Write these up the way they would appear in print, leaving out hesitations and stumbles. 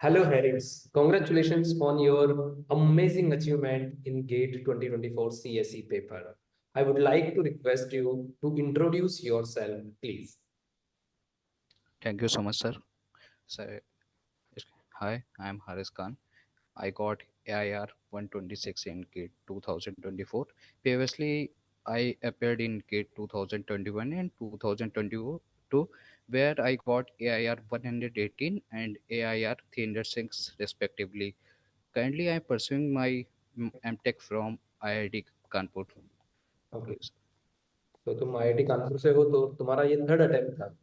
Hello, Harris. Congratulations on your amazing achievement in GATE 2024 CSE paper. I would like to request you to introduce yourself, please. Thank you so much, sir. So, hi, I am Haris Khan. I got AIR 126 in GATE 2024. Previously, I appeared in GATE 2021 and 2022, where I got AIR 118 and AIR 306 respectively. Currently, I am pursuing my MTech from IIT Kanpur. Okay, तो तुम IIT Kanpur से हो, तो तुम्हारा ये third attempt था।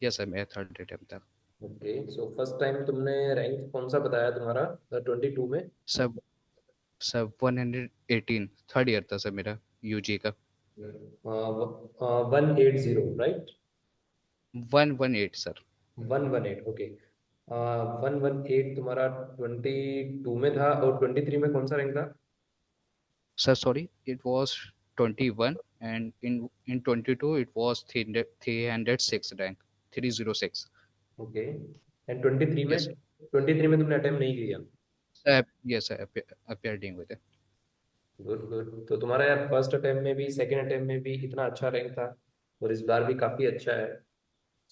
Yes sir, मेरा third attempt था। ओके, सो फर्स्ट टाइम तुमने रैंक कौन सा बताया तुम्हारा 22 में? सब सब 118 थर्ड ईयर था सर मेरा यूजी का। 180, राइट? 118 सर। 118, ओके। 118 तुम्हारा 22 में था, और 23 में कौन सा रैंक था? Sir, sorry, it was 21, and in 22 it was 306 rank, 306. Okay, and 23 में? Yes, sir. 23 में तुमने अटेम्प्ट नहीं किया? Yes, sir. Appearing with it. Good good. तो तुम्हारा यार फर्स्ट अटेम्प्ट में भी सेकंड अटेम्प्ट में भी इतना अच्छा रैंक था, और इस बार भी काफी अच्छा है।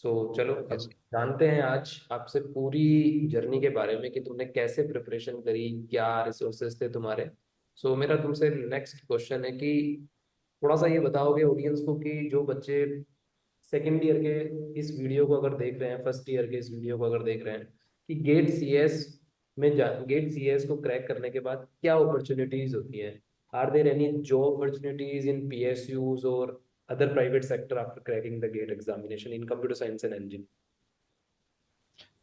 सो चलो, Yes, अब जानते हैं आज आपसे पूरी जर्नी के बारे में कि तुमने कैसे प्रिपरेशन करी, क्या रिसोर्सेज थे तुम्हारे। सो मेरा तुमसे नेक्स्ट क्वेश्चन है कि थोड़ा सा ये बताओगे ऑडियंस को कि जो बच्चे सेकेंड ईयर के इस वीडियो को अगर देख रहे हैं, फर्स्ट ईयर के इस वीडियो को अगर देख रहे हैं, कि गेट सीएस में गेट सीएस को क्रैक करने के बाद क्या अपॉर्चुनिटीज होती हैं। Are there any job opportunities in PSUs और other private sector after cracking the gate examination in computer science and engineering?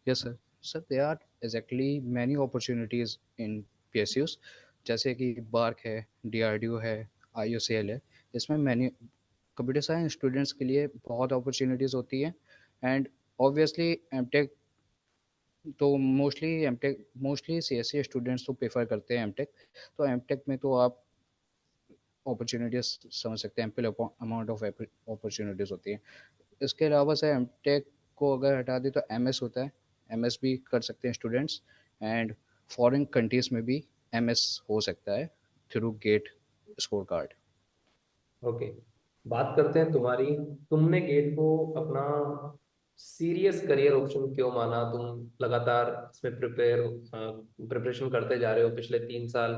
yes, sir. Sir, there are exactly many opportunities in PSUs, जैसे कि bark है, DRDO है, IUCL है। इसमें मैंने computer science students के लिए बहुत अपॉर्चुनिटीज़ होती हैं। एंड ऑब्वियसली एमटेक तो मोस्टली सीएससी स्टूडेंट्स तो प्रेफर करते हैं एमटेक। तो एमटेक में तो आप अपॉर्चुनिटीज समझ सकते हैं, एम्पल अमाउंट ऑफ अपॉर्चुनिटीज होती हैं। इसके अलावा से एमटेक को अगर हटा दें तो एमएस होता है, एमएस भी कर सकते हैं स्टूडेंट्स। एंड फॉरेन कंट्रीज में भी एमएस हो सकता है through GATE score card. Okay, बात करते हैं तुम्हारी। तुमने गेट को अपना सीरियस करियर ऑप्शन क्यों माना? तुम लगातार इसमें प्रिपरेशन करते जा रहे हो, पिछले 3 साल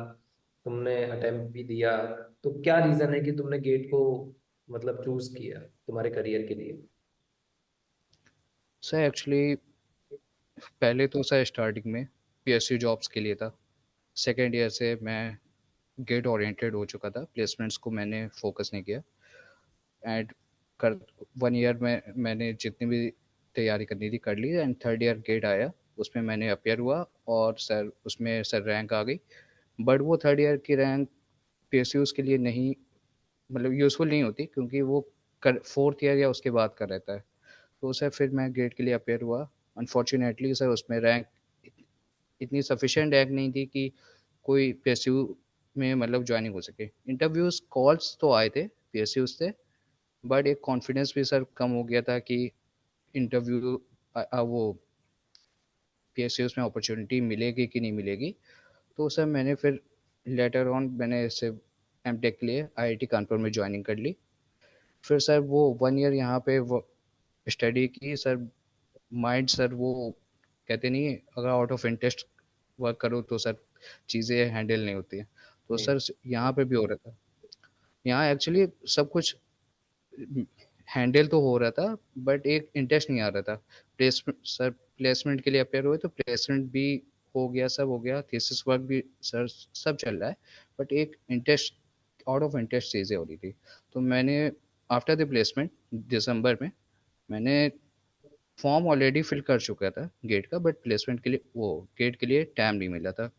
तुमने अटेम्प्ट भी दिया। तो क्या रीजन है कि तुमने गेट को मतलब चूज किया तुम्हारे करियर के लिए? सर एक्चुअली पहले तो सर स्टार्टिंग में पीएसयू जॉब्स के लिए था। सेकेंड ईयर से मैं गेट ओरिएंटेड हो चुका था, प्लेसमेंट्स को मैंने फोकस नहीं किया। एंड कर 1 ईयर में मैंने जितनी भी तैयारी करनी थी कर ली, एंड थर्ड ईयर गेट आया, उसमें मैंने अपेयर हुआ और सर उसमें सर रैंक आ गई। बट वो थर्ड ईयर की रैंक पीएसयूज़ के लिए नहीं, मतलब यूज़फुल नहीं होती, क्योंकि वो कर फोर्थ ईयर या उसके बाद का रहता है। तो सर फिर मैं गेट के लिए अपेयर हुआ। अनफॉर्चुनेटली सर उसमें रैंक इतनी सफिशिएंट रैंक नहीं थी कि कोई पीएसयू में मतलब ज्वाइनिंग हो सके। इंटरव्यूज़ कॉल्स तो आए थे पीएसयूज़ से, बट एक कॉन्फिडेंस भी सर कम हो गया था कि इंटरव्यू वो पीएसयूज़ में अपॉर्चुनिटी मिलेगी कि नहीं मिलेगी। तो सर मैंने फिर लेटर ऑन मैंने इससे एमटेक के लिए आईआईटी कानपुर में ज्वाइनिंग कर ली। फिर सर वो 1 ईयर यहाँ पे वो स्टडी की सर। माइंड सर वो कहते नहीं है, अगर आउट ऑफ इंटरेस्ट वर्क करो तो सर चीज़ें हैंडल नहीं होती हैं। तो नहीं। सर यहाँ पे भी हो रहा था। यहाँ एक्चुअली सब कुछ हैंडल तो हो रहा था, बट एक इंटरेस्ट नहीं आ रहा था। प्लेसमेंट सर, प्लेसमेंट के लिए अपेयर हुए तो प्लेसमेंट भी हो गया, सब हो गया, थीसिस वर्क भी सर सब चल रहा है। बट एक इंटरेस्ट, आउट ऑफ इंटरेस्ट चीज़ें हो रही थी। तो मैंने आफ्टर द प्लेसमेंट दिसंबर में मैंने फॉर्म ऑलरेडी फिल कर चुका था गेट का, बट प्लेसमेंट के लिए वो गेट के लिए टाइम नहीं मिला था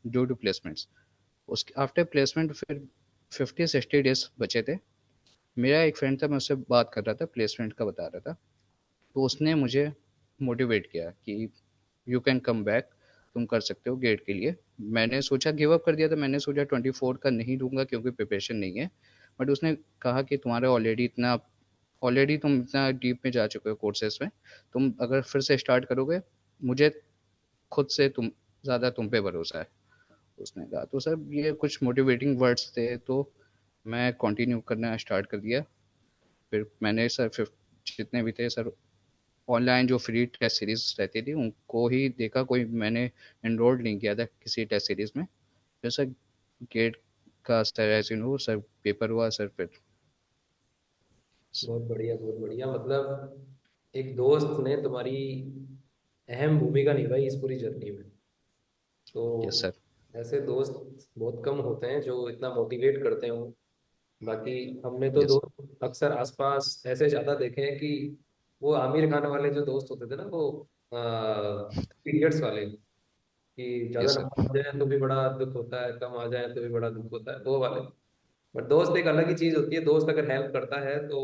ड्यू टू प्लेसमेंट्स। उसके आफ्टर प्लेसमेंट फिर 50-60 डेज बचे थे। मेरा एक फ्रेंड था, मैं उससे बात कर रहा था, प्लेसमेंट का बता रहा था। तो उसने मुझे मोटिवेट किया कि यू कैन कम बैक, तुम कर सकते हो गेट के लिए। मैंने सोचा गिव अप कर दिया था, मैंने सोचा 24 का नहीं दूंगा क्योंकि प्रिपरेशन नहीं है। बट उसने कहा कि तुम्हारा ऑलरेडी तुम इतना डीप में जा चुके हो कोर्सेज में, तुम अगर फिर से स्टार्ट करोगे, मुझे खुद से तुम ज़्यादा तुम पे भरोसा है। उसने कहा तो सर ये कुछ मोटिवेटिंग वर्ड्स थे, तो मैं कंटिन्यू करना स्टार्ट कर दिया। फिर मैंने सर फिर जितने भी थे सर ऑनलाइन जो फ्री टेस्ट सीरीज रहती थी उनको ही देखा, कोई मैंने एनरोल नहीं किया था किसी टेस्ट सीरीज में। फिर सर गेट का सर ऐसे हो सर पेपर हुआ सर फिर। बहुत बढ़िया, बहुत बढ़िया। मतलब एक दोस्त ने तुम्हारी अहम भूमिका निभाई इस पूरी जर्नी में। तो यस सर। ऐसे दोस्त बहुत कम होते हैं जो इतना मोटिवेट करते हो। बाकी हमने तो यस दोस्त अक्सर आसपास ऐसे ज्यादा देखे हैं कि वो आमिर खान वाले जो दोस्त होते थे ना, वो पीरियड्स वाले, कि ज्यादा यस सर। नंबर आ जाए तो भी बड़ा दुख होता है, कम आ जाए तो भी बड़ा दुख होता है, वो वाले। बट दोस्त एक अलग ही चीज होती है। दोस्त अगर हेल्प करता है तो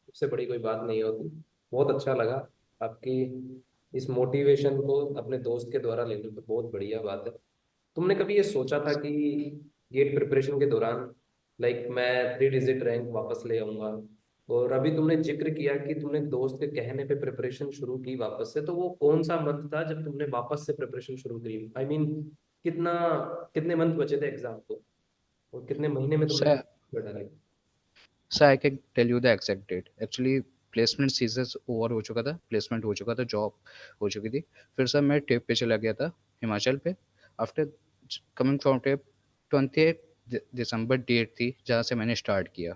उससे बड़ी कोई बात नहीं होती। बहुत अच्छा लगा आपकी इस मोटिवेशन को अपने दोस्त के द्वारा लेने पे, बहुत बढ़िया बात है। तुमने कभी ये सोचा था कि गेट प्रिपरेशन के दौरान, लाइक मैं 3 डिजिट रैंक वापस ले आऊंगा? और अभी तुमने जिक्र किया कि तुमने दोस्त के कहने पे प्रिपरेशन शुरू की वापस से, तो वो कौन सा मंथ था जब तुमने वापस से प्रिपरेशन शुरू करी? आई I मीन कितना, कितने मंथ बचे थे एग्जाम को, और कितने महीने में तुमने सर कर डाला? Sir I can tell you the exact date. Actually placement season over हो चुका था, प्लेसमेंट हो चुका था, जॉब हो चुकी थी। फिर सर मैं ट्रिप पे चला गया था हिमाचल पे। आफ्टर कमिंग फ्रॉम ट्रिप 28 दिसंबर डेट थी जहाँ से मैंने स्टार्ट किया।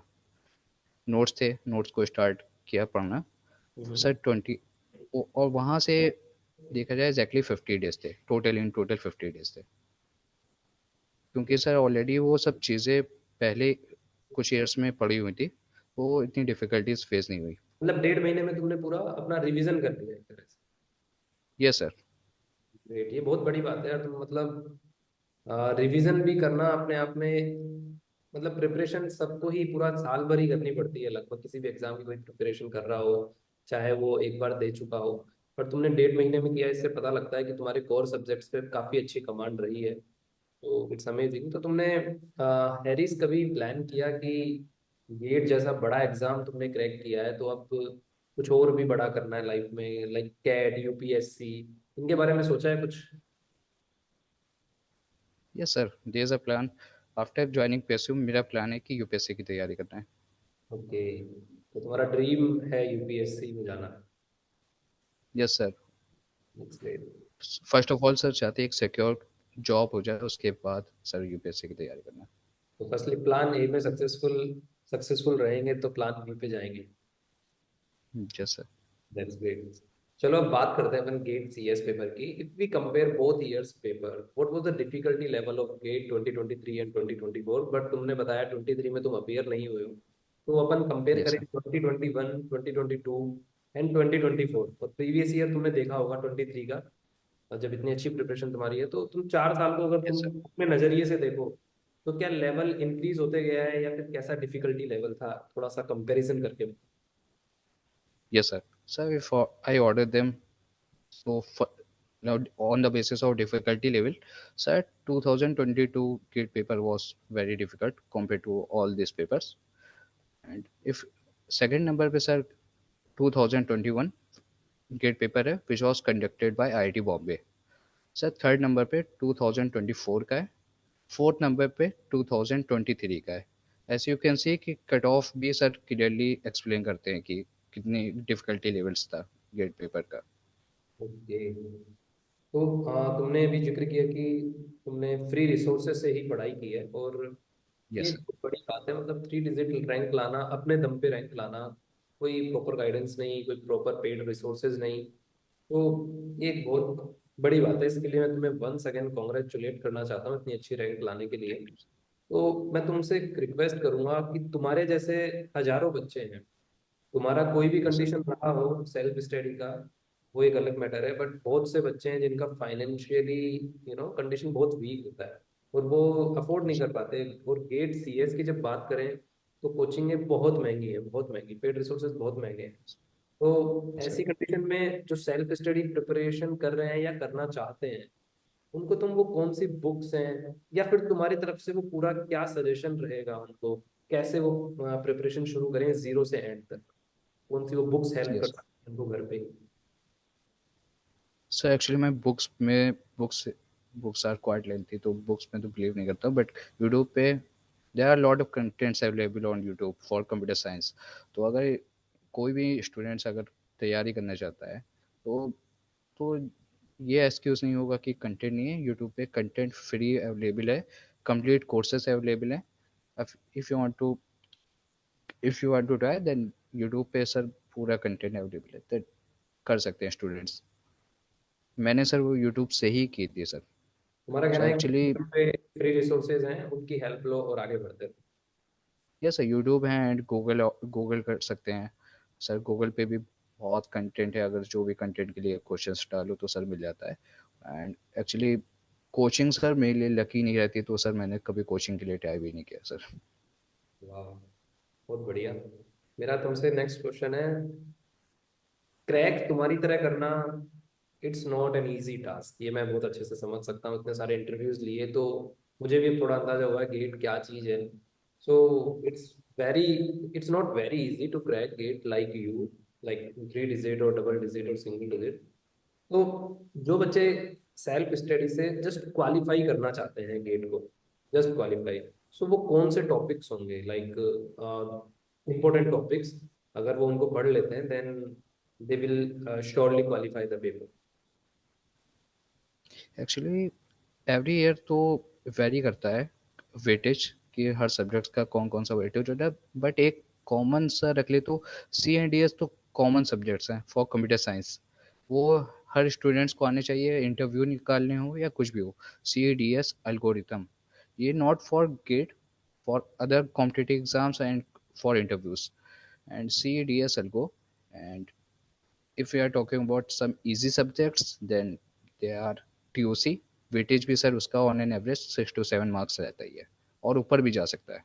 नोट्स थे, नोट्स को स्टार्ट किया पढ़ना। हम्म। सर 20 और वहाँ से देखा जाए एग्जैक्टली 50 डेज थे, टोटल इन टोटल 50 डेज थे। क्योंकि सर ऑलरेडी वो सब चीज़ें पहले कुछ ईयर्स में पड़ी हुई थी, वो इतनी डिफिकल्टीज फेस नहीं हुई। मतलब 1.5 महीने में तुमने पूरा अपना रिवीजन कर लिया एक तरह से? Yes sir. ग्रेट, ये बहुत बड़ी बात है यार। तुम मतलब रिवीजन भी करना अपने आप में, मतलब प्रिपरेशन सबको ही पूरा साल भर ही करनी पड़ती है लगभग, किसी भी एग्जाम की कोई प्रिपरेशन कर रहा हो, चाहे वो एक बार दे चुका हो। पर तुमने 1.5 महीने में किया, इससे पता लगता है कि तुम्हारे कोर सब्जेक्ट्स पे काफी अच्छी कमांड रही है। तो इट्स अमेजिंग। तो तुमने हैरिस कभी प्लान किया कि गेट जैसा बड़ा एग्जाम तुमने क्रैक किया है, तो अब कुछ और भी बड़ा करना है लाइफ में, लाइक कैट, यूपीएससी, इनके बारे में सोचा है कुछ? Yes sir, there is a plan. After joining PSU मेरा प्लान है कि यूपीएससी की तैयारी करना है। ओके, तो तुम्हारा ड्रीम है यूपीएससी में जाना? Yes sir. That's great. First of all sir चाहते हैं एक सिक्योर जॉब हो जाए, उसके बाद सर यूपीएससी की तैयारी करना तो फर्स्टली प्लान ए में सक्सेसफुल सक्सेसफुल रहेंगे तो प्लान बी पे जाएंगे। है। Yes sir. That's great. चलो अब बात करते हैं अपन गेट सीएस पेपर की। If we compare both years paper, what was the difficulty level of GATE 2023 and 2024? But तुमने बताया 23 में तुम अपियर नहीं हुए हो, तो अपन कंपेयर यस करें सर। 2021, 2022 एंड 2024, और प्रीवियस ईयर तुमने देखा होगा 23 का। और जब इतनी अच्छी प्रिपरेशन तुम्हारी है, तो तुम 4 साल को अगर यस तुम सर। अपने नजरिए से देखो, तो क्या लेवल इंक्रीज होते गया है, या फिर कैसा डिफिकल्टी लेवल था? थोड़ा सा कंपैरिजन करके। Yes sir. Sir if I order them, so now on the basis of difficulty level, sir 2022 gate paper was very difficult compared to all these papers. And if second number पे sir 2021 gate paper है which was conducted by IIT Bombay. Sir third number पे 2024 का है। Fourth number पे 2023 का है। ऐसे you can see कि कट ऑफ भी सर क्लियरली एक्सप्लेन करते हैं कि कितनी डिफिकल्टी लेवल्स था गेट पेपर का। ओके। तो तुमने अभी जिक्र किया कि तुमने फ्री रिसोर्सेज से ही पढ़ाई की है, और ये यस एक बहुत बड़ी बात है। मतलब 3 डिजिट रैंक लाना, अपने दम पे रैंक लाना, कोई प्रॉपर गाइडेंस नहीं, कोई प्रॉपर पेड रिसोर्सेज नहीं, तो ये एक बहुत बड़ी बात है। इसके लिए मैं तुम्हें वंस अगेन कॉन्ग्रेचुलेट करना चाहता हूँ इतनी अच्छी रैंक लाने के लिए। Thank you. तो मैं तुमसे एक रिक्वेस्ट करूंगा कि तुम्हारे जैसे हजारों बच्चे हैं, तुम्हारा कोई भी यस सर। कंडीशन रहा हो सेल्फ स्टडी का, वो एक अलग मैटर है, बट बहुत से बच्चे हैं जिनका फाइनेंशियली कंडीशन बहुत वीक होता है, और वो अफोर्ड नहीं कर पाते। और गेट सीएस की जब बात करें, तो कोचिंगें बहुत महंगी है, बहुत महंगी, पेड रिसोर्सेज बहुत महंगे हैं। तो सर। ऐसी कंडीशन में जो सेल्फ स्टडी प्रिपरेशन कर रहे हैं या करना चाहते हैं, उनको तुम वो कौन सी बुक्स हैं, या फिर तुम्हारी तरफ से वो पूरा क्या सजेशन रहेगा उनको, कैसे वो प्रिपरेशन शुरू करें जीरो से एंड तक? कौन सी वो बुक्स हेल्प कर यस सकती हैं उनको घर पे ही? सर एक्चुअली मैं books books are quite lengthy, तो बुक्स में तो बिलीव नहीं करता, बट यूट्यूब पे there are lot of contents available on YouTube for computer science. तो अगर कोई भी स्टूडेंट्स अगर तैयारी करना चाहता है, तो ये एक्सक्यूज़ नहीं होगा कि कंटेंट नहीं है। यूट्यूब पे कंटेंट फ्री अवेलेबल है, कंप्लीट कोर्सेज अवेलेबल हैं। If you want to if you want to try, then YouTube पे सर पूरा कंटेंट अवेलेबल है, तो कर सकते हैं स्टूडेंट्स। मैंने सर वो यूट्यूब से ही की थी सर। तुम्हारा सो कहना है कि एक्चुअली यूट्यूब पे फ्री रिसोर्सेज हैं, उनकी हेल्प लो और आगे बढ़ते रहो। यस सर, यूट्यूब है एंड गूगल गूगल कर सकते हैं सर। गूगल पे भी बहुत कंटेंट है, अगर जो भी कंटेंट के लिए क्वेश्चंस डालो तो सर मिल जाता है। एंड एक्चुअली कोचिंग सर मेरे लिए लकी नहीं रहती, तो सर मैंने कभी कोचिंग के लिए ट्राई भी नहीं किया सर। वाह, बहुत बढ़िया। मेरा तुमसे नेक्स्ट क्वेश्चन है, क्रैक तुम्हारी तरह करना, it's not an easy task. ये मैं बहुत अच्छे से समझ सकता हूँ, इतने सारे इंटरव्यूज लिए तो मुझे भी थोड़ा अंदाजा हुआ है गेट क्या चीज है। So it's very it's not very easy to crack GATE like you, like 3 digit और डबल डिजिट और सिंगल डिजिट। तो जो बच्चे सेल्फ स्टडी से जस्ट क्वालिफाई करना चाहते हैं गेट को, जस्ट क्वालिफाई, सो वो कौन से टॉपिक्स होंगे, लाइक इम्पोर्टेंट टॉपिक्स, अगर वो उनको पढ़ लेते हैं then they will surely qualify the paper. Actually every year तो वेरी करता है वेटेज, कि हर सब्जेक्ट का कौन कौन सा वेटेज होता है, बट एक कॉमन सा रख ले तो सी एंड डी एस तो कॉमन सब्जेक्ट्स हैं फॉर कंप्यूटर साइंस। वो हर स्टूडेंट्स को आने चाहिए, इंटरव्यू निकालने हो या कुछ भी हो। सी डी एस एल्गोरिथम, ये not for GATE, for other competitive exams and for interviews. And C D S algo, and if we are talking about some easy subjects, then they are TOC। Weightage भी sir उसका on an average 6 to 7 marks रहता ही है, और ऊपर भी जा सकता है।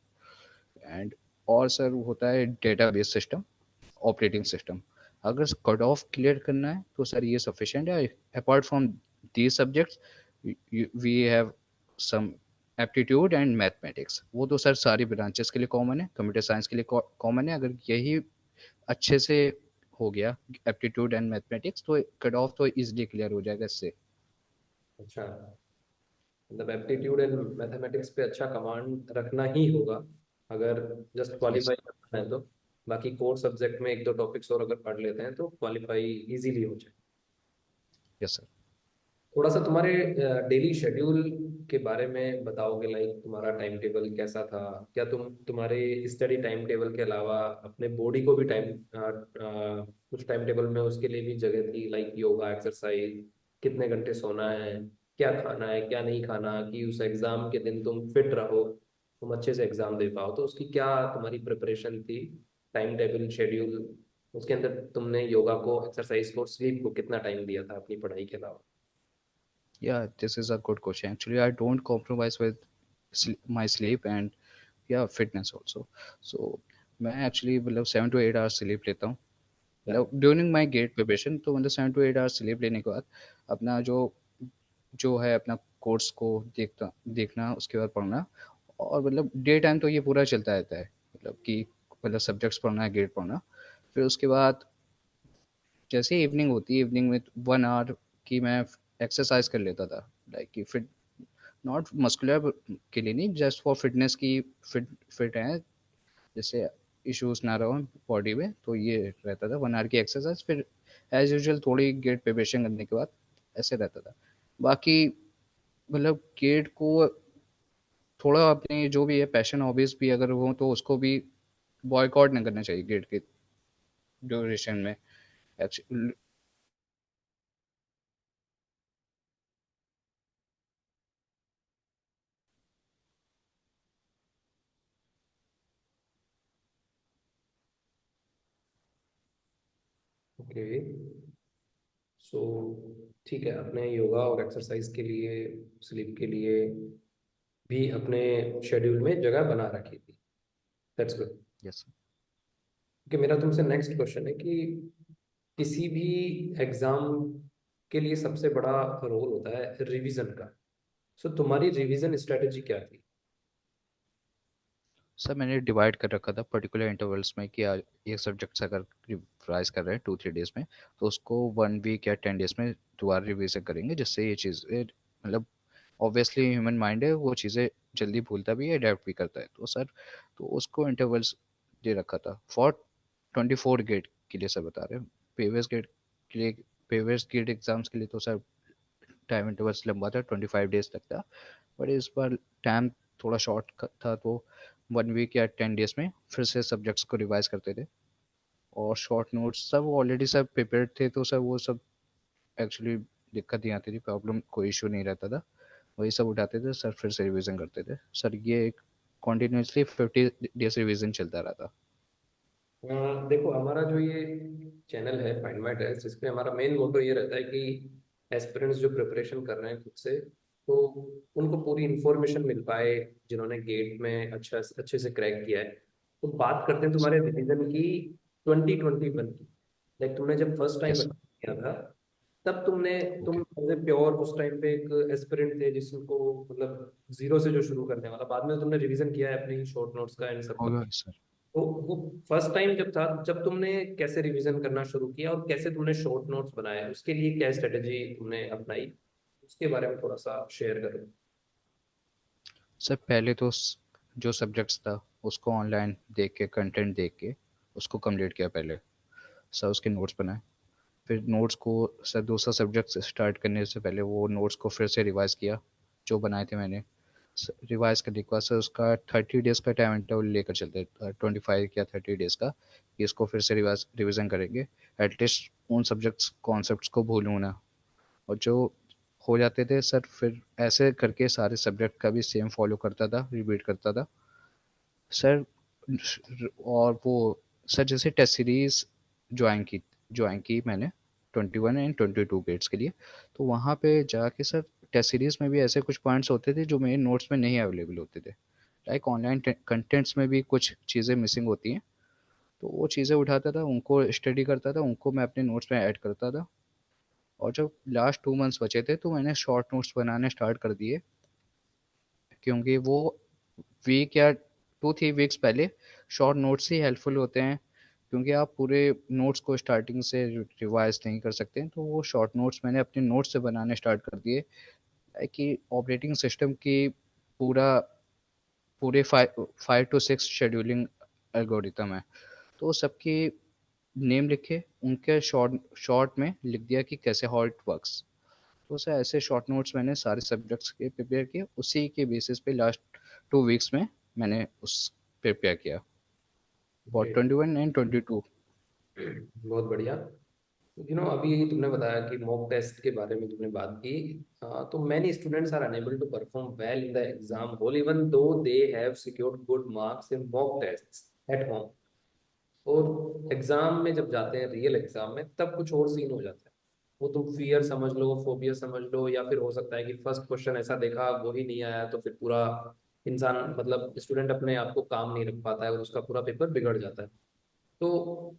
एंड और सर होता है डेटाबेस सिस्टम, ऑपरेटिंग सिस्टम। अगर कट ऑफ क्लियर करना है तो सर ये सफिशिएंट है। Apart from these subjects we have some aptitude and mathematics. वो तो सर सारी ब्रांचेस के लिए कॉमन है, कंप्यूटर साइंस के लिए कॉमन है। अगर यही अच्छे से हो गया एप्टीट्यूड एंड मैथमेटिक्स, तो कट ऑफ तो इजीली क्लियर हो जाएगा इससे। अच्छा, मतलब एप्टीट्यूड एंड मैथमेटिक्स पे अच्छा कमांड रखना ही होगा अगर जस्ट यस क्वालिफाई करना है तो। बाकी कोर सब्जेक्ट में एक दो टॉपिक्स और अगर पढ़ लेते हैं तो क्वालिफाई इजीली हो जाए। Yes sir. थोड़ा सा तुम्हारे डेली शेड्यूल के बारे में बताओगे, लाइक तुम्हारा टाइम टेबल कैसा था? क्या तुम्हारे स्टडी टाइम टेबल के अलावा अपने बॉडी को भी कुछ टाइम टेबल में उसके लिए भी जगह थी, लाइक योगा, एक्सरसाइज, कितने घंटे सोना है, क्या खाना है क्या नहीं खाना, कि उस एग्जाम के दिन तुम फिट रहो, तुम अच्छे से एग्जाम दे पाओ, तो उसकी क्या तुम्हारी प्रिपरेशन थी, टाइम टेबल शेड्यूल? उसके अंदर तुमने योगा को, एक्सरसाइज को, स्लीप को कितना टाइम दिया था अपनी पढ़ाई के अलावा? या this is a good question. Actually I don't compromise with my sleep and या फिटनेस ऑल्सो। सो मैं एक्चुअली मतलब 7 to 8 आवर्स स्लीप लेता हूँ, मतलब ड्यूरिंग माई गेट प्रिपरेशन। तो मतलब 7 to 8 आवर्स स्लीप लेने के बाद अपना जो जो है अपना कोर्स को देखना, उसके बाद पढ़ना। और मतलब डे टाइम तो ये पूरा चलता रहता है, मतलब कि मतलब सब्जेक्ट्स पढ़ना है, गेट पढ़ना। फिर उसके बाद जैसे इवनिंग होती है, इवनिंग में 1 आवर की मैं एक्सरसाइज कर लेता था, लाइक कि फिट, नॉट मस्कुलर के लिए नहीं, जस्ट फॉर फिटनेस की, फिट फिट है, जैसे इश्यूज ना रहो बॉडी में, तो ये रहता था 1 आवर की एक्सरसाइज। फिर एज यूजल थोड़ी गेट प्रिपरेशन करने के बाद ऐसे रहता था। बाकी मतलब गेट को थोड़ा अपने जो भी है पैशन हॉबीज भी अगर हो तो उसको भी बॉयकॉट नहीं करना चाहिए गेट के ड्यूरेशन में। एक्चुअली ओके, सो ठीक है, अपने योगा और एक्सरसाइज के लिए, स्लीप के लिए भी अपने शेड्यूल में जगह बना रखी थी। That's good. यस। कि मेरा तुमसे नेक्स्ट क्वेश्चन है कि किसी भी एग्जाम के लिए सबसे बड़ा रोल होता है रिवीजन का। सो तुम्हारी रिवीजन स्ट्रेटेजी क्या थी? सर मैंने डिवाइड कर रखा था पर्टिकुलर इंटरवल्स में कि ये सब्जेक्ट्स अगर रिवाइज कर रहे हैं 2-3 डेज में, तो उसको 1 वीक या 10 डेज में दोबारा रिविजन करेंगे, जिससे ये चीज़ें मतलब ऑब्वियसली ह्यूमन माइंड है, वो चीज़ें जल्दी भूलता भी है, अडेप्ट भी करता है। तो सर तो उसको इंटरवल्स दे रखा था फॉर 24 गेट के लिए। सर बता रहे हैं प्रीवियस गेट के लिए, प्रीवियस गेट एग्जाम्स के लिए तो सर टाइम इंटरवल्स लंबा था, 25 डेज तक था। बट इस बार टाइम थोड़ा शॉर्ट था, तो 1 वीक या 10 डेज में फिर से सब्जेक्ट्स को रिवाइज करते थे। और शॉर्ट नोट्स सब ऑलरेडी सब प्रिपेयर्ड थे, तो सर वो सब एक्चुअली दिक्कत नहीं आती थी, प्रॉब्लम कोई इशू नहीं रहता था। वही सब उठाते थे सर, फिर से रिवीजन करते थे सर। ये एक कॉन्टिन्यूसली 50 डेज रिवीजन चलता रहा था। देखो, हमारा जो ये चैनल है फाइंड माय टेस्ट, इस पे हमारा मेन मोटो ये रहता है कि एस्पिरेंट्स जो प्रिपरेशन कर रहे हैं खुद से, तो उनको पूरी इंफॉर्मेशन मिल पाए, जिन्होंने गेट में अच्छे से क्रैक किया है। तो बात करते हैं तुम्हारे रिवीजन की 2021 की। लाइक तुमने जब फर्स्ट टाइम यस। किया था, तब तुम ओके। एज ए प्योर उस टाइम पे एक एस्पिरेंट थे, जिसको मतलब जीरो से जो शुरू करने वाला, बाद में तो तुमने रिवीजन किया है अपने शॉर्ट नोट्स का एंड सबका। होगा सर। तो वो फर्स्ट टाइम जब था, जब तुमने कैसे रिवीजन करना शुरू किया और कैसे तुमने शॉर्ट नोट्स बनाए, उसके लिए क्या स्ट्रेटेजी तुमने अपनाई, उसके बारे में थोड़ा सा शेयर करो। सर पहले तो जो सब्जेक्ट्स था उसको ऑनलाइन देख के, कंटेंट देख के उसको कंप्लीट किया पहले। सर उसके नोट्स बनाए। फिर नोट्स को सर दूसरा सब्जेक्ट स्टार्ट करने से पहले वो नोट्स को फिर से रिवाइज किया, जो बनाए थे मैंने। रिवाइज करने के बाद सर उसका 30 डेज का टाइम इंटरवल लेकर चलते, 25 या 30 डेज का, कि इसको फिर से रिविज़न करेंगे। एटलीस्ट उन सब्जेक्ट्स कॉन्सेप्ट्स को भूलूँ ना। और जो हो जाते थे सर, फिर ऐसे करके सारे सब्जेक्ट का भी सेम फॉलो करता था, रिपीट करता था सर। और वो सर जैसे टेस्ट सीरीज ज्वाइन की मैंने 21 एंड 22 ग्रेड्स के लिए। तो वहाँ पे जाके सर टेस्ट सीरीज में भी ऐसे कुछ पॉइंट्स होते थे जो मेरे नोट्स में नहीं अवेलेबल होते थे। लाइक ऑनलाइन कंटेंट्स में भी कुछ चीज़ें मिसिंग होती हैं, तो वो चीज़ें उठाता था, उनको स्टडी करता था, उनको मैं अपने नोट्स में ऐड करता था। और जब लास्ट 2 मंथ्स बचे थे तो मैंने शॉर्ट नोट्स बनाने स्टार्ट कर दिए, क्योंकि वो वीक या 2-3 वीक्स पहले शॉर्ट नोट्स ही हेल्पफुल होते हैं, क्योंकि आप पूरे नोट्स को स्टार्टिंग से रिवाइज नहीं कर सकते हैं। तो वो शॉर्ट नोट्स मैंने अपने नोट्स से बनाने स्टार्ट कर दिए, कि ऑपरेटिंग सिस्टम की पूरा पूरे 5 to 6 शेड्यूलिंग एल्गोरिथम है, तो सबकी नेम लिखे, उनके शॉर्ट शॉर्ट में लिख दिया कि कैसे हाउ इट वर्क्स। तो सर ऐसे शॉर्ट नोट्स मैंने सारे सब्जेक्ट्स के प्रिपेयर किए, उसी के बेसिस पे लास्ट 2 वीक्स में मैंने उस प्रिपेयर किया फॉर ग्रेट। 21 एंड 22। बहुत बढ़िया। अभी तुमने बताया कि मॉक टेस्ट के बारे में तुमने बात की। तो many students are unable to perform well in the exam hall even though they have secured good marks in mock tests at home. और एग्जाम में जब जाते हैं, रियल एग्जाम में, तब कुछ और सीन हो जाता है। वो तुम फियर समझ लो, फोबिया समझ लो, या फिर हो सकता है कि फर्स्ट क्वेश्चन ऐसा देखा वो ही नहीं आया, तो फिर पूरा इंसान, मतलब स्टूडेंट, अपने आप को काम नहीं रख पाता है और उसका पूरा पेपर बिगड़ जाता है। तो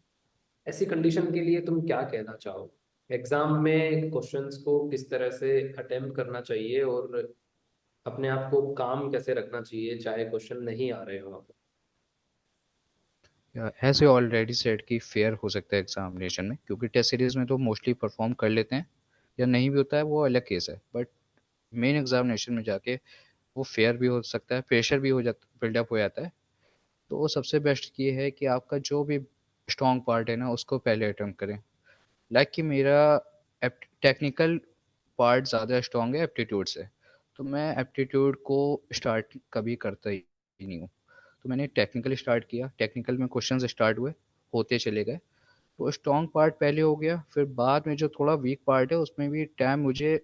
ऐसी कंडीशन के लिए तुम क्या कहना चाहोगे, एग्जाम में क्वेश्चंस को किस तरह से अटेम्प्ट करना चाहिए और अपने आप को काम कैसे रखना चाहिए चाहे क्वेश्चन नहीं आ रहे हो? ऐसे ऑलरेडी सेट की फेयर हो सकता है एग्जामिनेशन में, क्योंकि टेस्ट सीरीज में तो मोस्टली परफॉर्म कर लेते हैं, या नहीं भी होता है वो अलग केस है। बट मेन एग्जामिनेशन में जाके वो फेयर भी हो सकता है, प्रेशर भी हो जाता, बिल्डअप हो जाता है। तो वो सबसे बेस्ट ये है कि आपका जो भी स्ट्रॉन्ग पार्ट है ना, उसको पहले अटेम्प्ट करें। लाइक कि मेरा टेक्निकल पार्ट ज़्यादा स्ट्रॉन्ग है एप्टीट्यूड से, तो मैं एप्टीट्यूड को स्टार्ट कभी करता ही नहीं हूँ। तो मैंने टेक्निकल स्टार्ट किया, टेक्निकल में क्वेश्चंस स्टार्ट हुए, होते चले गए। तो स्ट्रॉन्ग पार्ट पहले हो गया, फिर बाद में जो थोड़ा वीक पार्ट है उसमें भी टाइम मुझे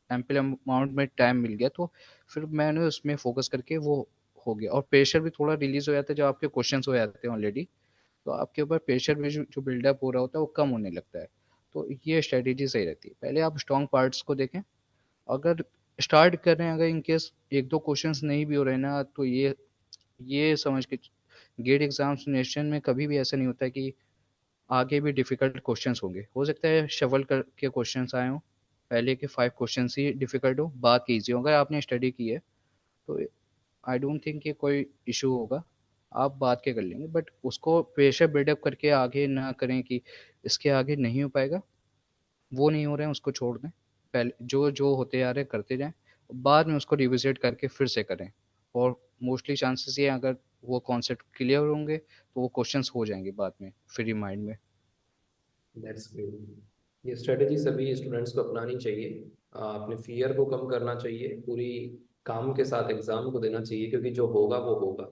एम्पल अमाउंट में टाइम मिल गया, तो फिर मैंने उसमें फोकस करके वो हो गया। और प्रेशर भी थोड़ा रिलीज हो जाता है जब आपके क्वेश्चंस हो जाते हैं ऑलरेडी, तो आपके ऊपर प्रेशर भी जो बिल्डअप हो रहा होता है वो कम होने लगता है। तो ये स्ट्रेटेजी सही रहती है, पहले आप स्ट्रॉन्ग पार्ट्स को देखें। अगर स्टार्ट कर रहे हैं, अगर इनकेस एक दो क्वेश्चंस नहीं भी हो रहे ना, तो ये समझ के गेट एग्जामिनेशन में कभी भी ऐसा नहीं होता कि आगे भी डिफिकल्ट क्वेश्चंस होंगे। हो सकता है शफल करके क्वेश्चंस आए हों, पहले के 5 क्वेश्चंस ही डिफिकल्ट हो, बात कीजिए अगर आपने स्टडी की है, तो आई डोंट थिंक कि कोई इशू होगा। आप बात के कर लेंगे, बट उसको प्रेशर बिल्डअप करके आगे ना करें कि इसके आगे नहीं हो पाएगा, वो नहीं हो रहे हैं उसको छोड़ दें। पहले जो जो होते आ रहे हैं करते जाएं, बाद में उसको रिविजिट करके फिर से करें। और मोस्टली चांसेस ये हैं, अगर वो कॉन्सेप्ट क्लियर होंगे तो वो क्वेश्चंस हो जाएंगे बाद में फ्री माइंड में। That's great. ये स्ट्रेटेजी सभी स्टूडेंट्स को अपनानी चाहिए। अपने फियर को कम करना चाहिए, पूरी काम के साथ एग्जाम को देना चाहिए, क्योंकि जो होगा वो होगा।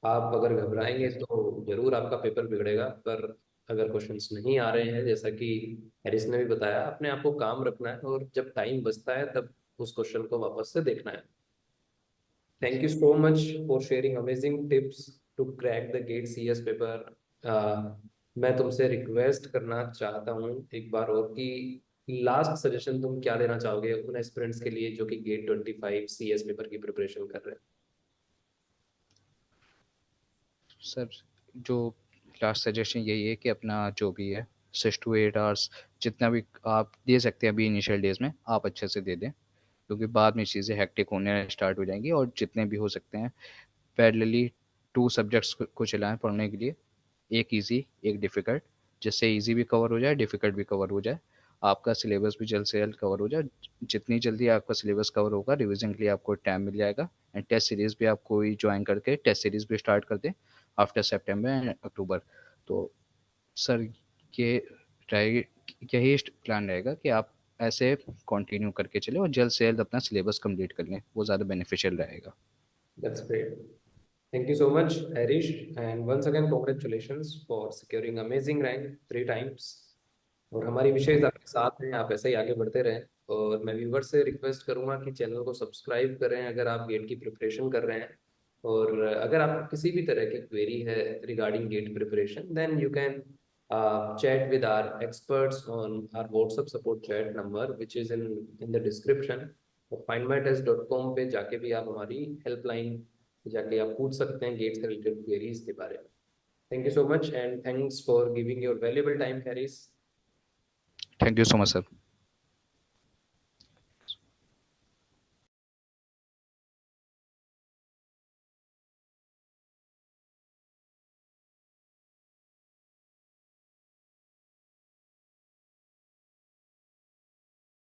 आप अगर घबराएंगे यस। तो जरूर आपका पेपर बिगड़ेगा। पर अगर क्वेश्चंस नहीं आ रहे हैं, जैसा कि हैरिस ने भी बताया, अपने आप को काम रखना है और जब टाइम बचता है तब उस क्वेश्चन को वापस से देखना है। Thank you so much for sharing amazing tips to crack the GATE CS paper. मैं तुमसे रिक्वेस्ट करना चाहता हूँ एक बार और कि लास्ट सजेशन तुम क्या देना चाहोगे उन एस्पिरेंट्स के लिए जो कि गेट 25 सीएस पेपर की प्रिपरेशन कर रहे सर, जो लास्ट सजेशन यही है कि अपना जो भी है 6 to 8 आवर्स जितना भी आप दे सकते हैं अभी इनिशियल डेज में, आप अच्छे से दे दें, क्योंकि बाद में चीज़ें हेक्टिक होने स्टार्ट हो जाएंगी। और जितने भी हो सकते हैं पैरेलली 2 सब्जेक्ट्स को चलाएं पढ़ने के लिए, एक इजी एक डिफ़िकल्ट, जिससे इजी भी कवर हो जाए डिफ़िकल्ट भी कवर हो जाए, आपका सिलेबस भी जल्द से जल्द कवर हो जाए। जितनी जल्दी आपका सिलेबस कवर होगा रिवीजन के लिए आपको टाइम मिल जाएगा। एंड टेस्ट सीरीज़ भी आप कोई ज्वाइन करके टेस्ट सीरीज़ भी स्टार्ट कर दें आफ्टर सेप्टेम्बर एंड अक्टूबर। तो सर, ये रहे यही प्लान रहेगा कि आप ऐसे कंटिन्यू करके चलें और जल्द से जल्द अपना सिलेबस कंप्लीट कर लें, वो ज़्यादा बेनिफिशियल रहेगा। हैं। That's great. Thank you so much, Harish, and once again, congratulations for securing amazing rank 3 times. और हमारी विशेष आपके साथ हैं, आप ऐसे ही आगे बढ़ते रहें। और मैं व्यूवर से रिक्वेस्ट करूंगा कि चैनल को सब्सक्राइब करें अगर आप गेट की प्रिपरेशन कर रहे हैं। और अगर आपको किसी भी तरह की क्वेरी है regarding GATE preparation, then you can chat with our experts on our WhatsApp support chat number, which is in the description. और findmytest.com पे जाके भी आप हमारी हेल्पलाइन जाके आप पूछ सकते हैं गेट से रिलेटेड क्वेरीज के बारे में। Thank you so much and thanks for giving your valuable time, Harris. Thank you so much sir.